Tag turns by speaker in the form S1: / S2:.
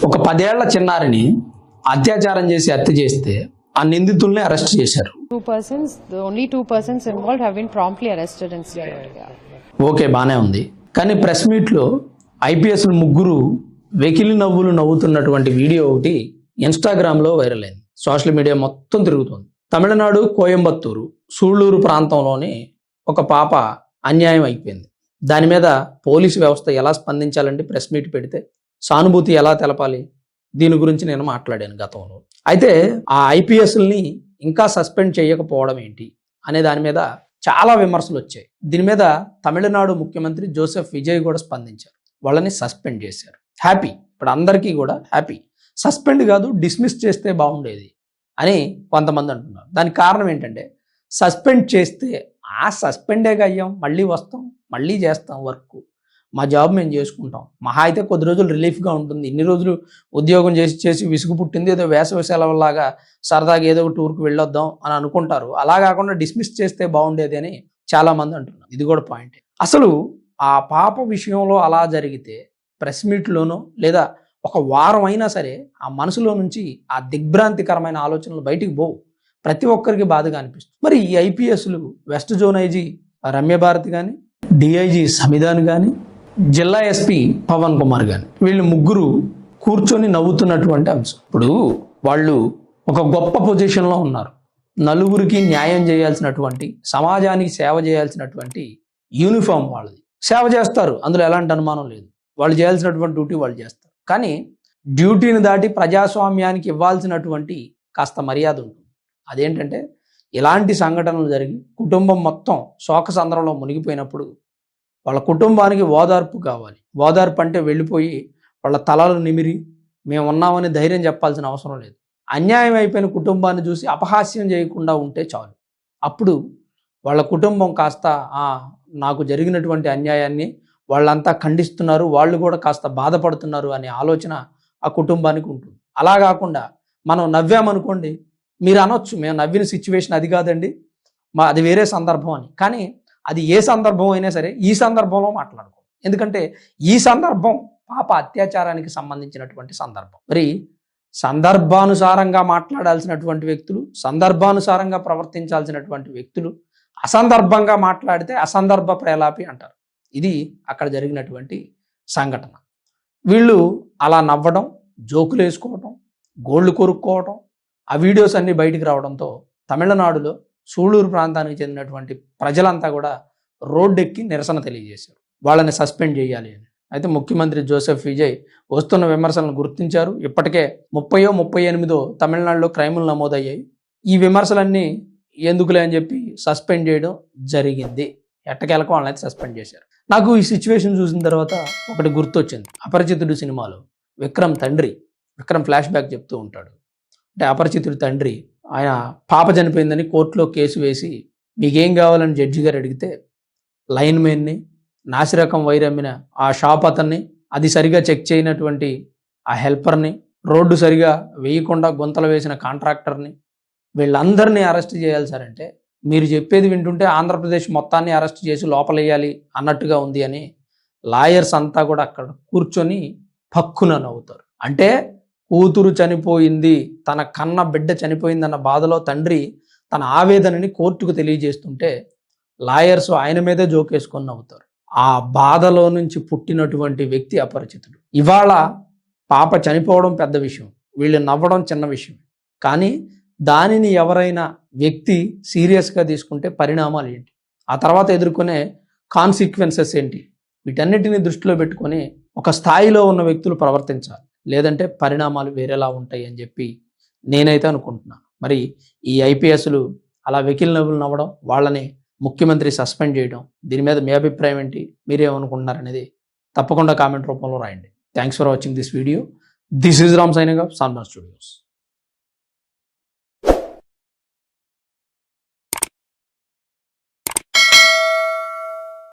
S1: ఒక 10 ఏళ్ల చిన్నారిని అత్యాచారం చేసి హత్య చేస్తే ఆ నిందితుల్ని అరెస్ట్ చేశారు.
S2: Only two persons involved have been promptly arrested and secured.
S1: Okay, బానే ఉంది. కానీ ప్రెస్ మీట్లో ఐపీఎస్ ముగ్గురు వెకిలి నవ్వులు నవ్వుతున్నటువంటి వీడియో ఒకటి ఇన్స్టాగ్రామ్లో వైరల్ అయింది. సోషల్ మీడియా మొత్తం తిరుగుతుంది. తమిళనాడు కోయంబత్తూరు సూళ్లూరు ప్రాంతంలోని ఒక పాప అన్యాయం అయిపోయింది. దాని మీద పోలీసు వ్యవస్థ ఎలా స్పందించాలంటే ప్రెస్ మీట్ పెడితే సానుభూతి ఎలా తెలపాలి, దీని గురించి నేను మాట్లాడాను గతంలో. అయితే ఆ ఐపీఎస్ని ఇంకా సస్పెండ్ చేయకపోవడం ఏంటి అనే దాని మీద చాలా విమర్శలు వచ్చాయి. దీని మీద తమిళనాడు ముఖ్యమంత్రి జోసెఫ్ విజయ్ కూడా స్పందించారు. వాళ్ళని సస్పెండ్ చేశారు. హ్యాపీ, ఇప్పుడు అందరికీ కూడా హ్యాపీ. సస్పెండ్ కాదు, డిస్మిస్ చేస్తే బాగుండేది అని కొంతమంది అంటున్నారు. దానికి కారణం ఏంటంటే సస్పెండ్ చేస్తే ఆ సస్పెండేగా అయ్యాం, మళ్ళీ వస్తాం, మళ్ళీ చేస్తాం వర్క్, మా జాబ్ మేము చేసుకుంటాం, మహా అయితే కొద్ది రోజులు రిలీఫ్గా ఉంటుంది. ఇన్ని రోజులు ఉద్యోగం చేసి విసుగు పుట్టింది, ఏదో వేసవి సెలవులాగా సరదాగా ఏదో ఒక టూర్కి వెళ్ళొద్దాం అని అనుకుంటారు. అలా కాకుండా డిస్మిస్ చేస్తే బాగుండేది అని చాలామంది అంటున్నారు. ఇది కూడా పాయింట్. అసలు ఆ పాప విషయంలో అలా జరిగితే ప్రెస్ మీట్లోనో లేదా ఒక వారం అయినా సరే ఆ మనసులో నుంచి ఆ దిగ్భ్రాంతికరమైన ఆలోచనలు బయటికి పోవు. ప్రతి ఒక్కరికి బాధగా అనిపిస్తుంది. మరి ఈ ఐపీఎస్లు వెస్ట్ జోన్ ఐజీ రమ్యభారతి కానీ, డిఐజీ సమిధాన్ కానీ, జిల్లా ఎస్పీ పవన్ కుమార్ కానీ, వీళ్ళు ముగ్గురు కూర్చొని నవ్వుతున్నటువంటి అంశం. ఇప్పుడు వాళ్ళు ఒక గొప్ప పొజిషన్లో ఉన్నారు. నలుగురికి న్యాయం చేయాల్సినటువంటి, సమాజానికి సేవ చేయాల్సినటువంటి యూనిఫామ్ వాళ్ళది. సేవ చేస్తారు, అందులో ఎలాంటి అనుమానం లేదు. వాళ్ళు చేయాల్సినటువంటి డ్యూటీ వాళ్ళు చేస్తారు. కానీ డ్యూటీని దాటి ప్రజాస్వామ్యానికి ఇవ్వాల్సినటువంటి కాస్త మర్యాద ఉంటుంది. అదేంటంటే ఇలాంటి సంఘటనలు జరిగి కుటుంబం మొత్తం శోకసంద్రంలో మునిగిపోయినప్పుడు వాళ్ళ కుటుంబానికి ఓదార్పు కావాలి. ఓదార్పు అంటే వెళ్ళిపోయి వాళ్ళ తలలు నిమిరి మేము ఉన్నామని ధైర్యం చెప్పాల్సిన అవసరం లేదు. అన్యాయం అయిపోయిన కుటుంబాన్ని చూసి అపహాస్యం చేయకుండా ఉంటే చాలు. అప్పుడు వాళ్ళ కుటుంబం కాస్త నాకు జరిగినటువంటి అన్యాయాన్ని వాళ్ళంతా ఖండిస్తున్నారు, వాళ్ళు కూడా కాస్త బాధపడుతున్నారు అనే ఆలోచన ఆ కుటుంబానికి ఉంటుంది. అలా కాకుండా మనం నవ్వామనుకోండి, మీరు అనొచ్చు మేము నవ్విన సిచ్యువేషన్ అది కాదండి, అది వేరే సందర్భం అని. కానీ అది ఏ సందర్భం అయినా సరే ఈ సందర్భంలో మాట్లాడుకోవాలి. ఎందుకంటే ఈ సందర్భం పాప అత్యాచారానికి సంబంధించినటువంటి సందర్భం. మరి సందర్భానుసారంగా మాట్లాడాల్సినటువంటి వ్యక్తులు, సందర్భానుసారంగా ప్రవర్తించాల్సినటువంటి వ్యక్తులు అసందర్భంగా మాట్లాడితే అసందర్భ ప్రేలాపి అంటారు. ఇది అక్కడ జరిగినటువంటి సంఘటన. వీళ్ళు అలా నవ్వడం, జోకులు వేసుకోవటం, గోళ్ళు కొరుక్కోవటం, ఆ వీడియోస్ అన్నీ బయటికి రావడంతో తమిళనాడులో సూళ్లూరు ప్రాంతానికి చెందినటువంటి ప్రజలంతా కూడా రోడ్డెక్కి నిరసన తెలియజేశారు. వాళ్ళని సస్పెండ్ చేయాలి అని. అయితే ముఖ్యమంత్రి జోసెఫ్ విజయ్ వస్తున్న విమర్శలను గుర్తించారు. ఇప్పటికే 38 తమిళనాడులో క్రైములు నమోదయ్యాయి. ఈ విమర్శలన్నీ ఎందుకులే అని చెప్పి సస్పెండ్ చేయడం జరిగింది. ఎట్టకేలకు వాళ్ళని అయితే సస్పెండ్ చేశారు. నాకు ఈ సిచ్యువేషన్ చూసిన తర్వాత ఒకటి గుర్తొచ్చింది. అపరిచితుడు సినిమాలో విక్రమ్ ఫ్లాష్ బ్యాక్ చెప్తూ ఉంటాడు. అంటే అపరిచితుడి తండ్రి ఆయన పాప చనిపోయిందని కోర్టులో కేసు వేసి మీకేం కావాలని జడ్జి గారు అడిగితే లైన్ మెన్ని, నాసిరకం వైరమ్మిన ఆ షాప్ అతన్ని, అది సరిగా చెక్ చేయనటువంటి ఆ హెల్పర్ని, రోడ్డు సరిగా వేయకుండా గుంతలు వేసిన కాంట్రాక్టర్ని, వీళ్ళందరినీ అరెస్ట్ చేయాలి సార్ అంటే మీరు చెప్పేది వింటుంటే ఆంధ్రప్రదేశ్ మొత్తాన్ని అరెస్ట్ చేసి లోపలేయాలి అన్నట్టుగా ఉంది అని లాయర్స్ అంతా కూడా అక్కడ కూర్చొని పక్కున నవ్వుతారు. అంటే కూతురు చనిపోయింది, తన కన్న బిడ్డ చనిపోయిందన్న బాధలో తండ్రి తన ఆవేదనని కోర్టుకు తెలియజేస్తుంటే లాయర్స్ ఆయన మీదే జోకేసుకొని నవ్వుతారు. ఆ బాధలో నుంచి పుట్టినటువంటి వ్యక్తి అపరిచితుడు. ఇవాళ పాప చనిపోవడం పెద్ద విషయం, వీళ్ళు నవ్వడం చిన్న విషయం. కానీ దానిని ఎవరైనా వ్యక్తి సీరియస్గా తీసుకుంటే పరిణామాలు ఏంటి, ఆ తర్వాత ఎదుర్కొనే కాన్సిక్వెన్సెస్ ఏంటి, వీటన్నిటిని దృష్టిలో పెట్టుకొని ఒక స్థాయిలో ఉన్న వ్యక్తులు ప్రవర్తించాలి. లేదంటే పరిణామాలు వేరేలా ఉంటాయి అని చెప్పి నేనైతే అనుకుంటున్నాను. మరి ఈ ఐపీఎస్లు అలా వెకిలి నవ్వులు నవ్వడం, వాళ్ళని ముఖ్యమంత్రి సస్పెండ్ చేయడం, దీని మీద మీ అభిప్రాయం ఏంటి, మీరేమనుకుంటున్నారనేది తప్పకుండా కామెంట్ రూపంలో రాయండి. Thanks for watching this video. This is Ram signing off sunburn studios.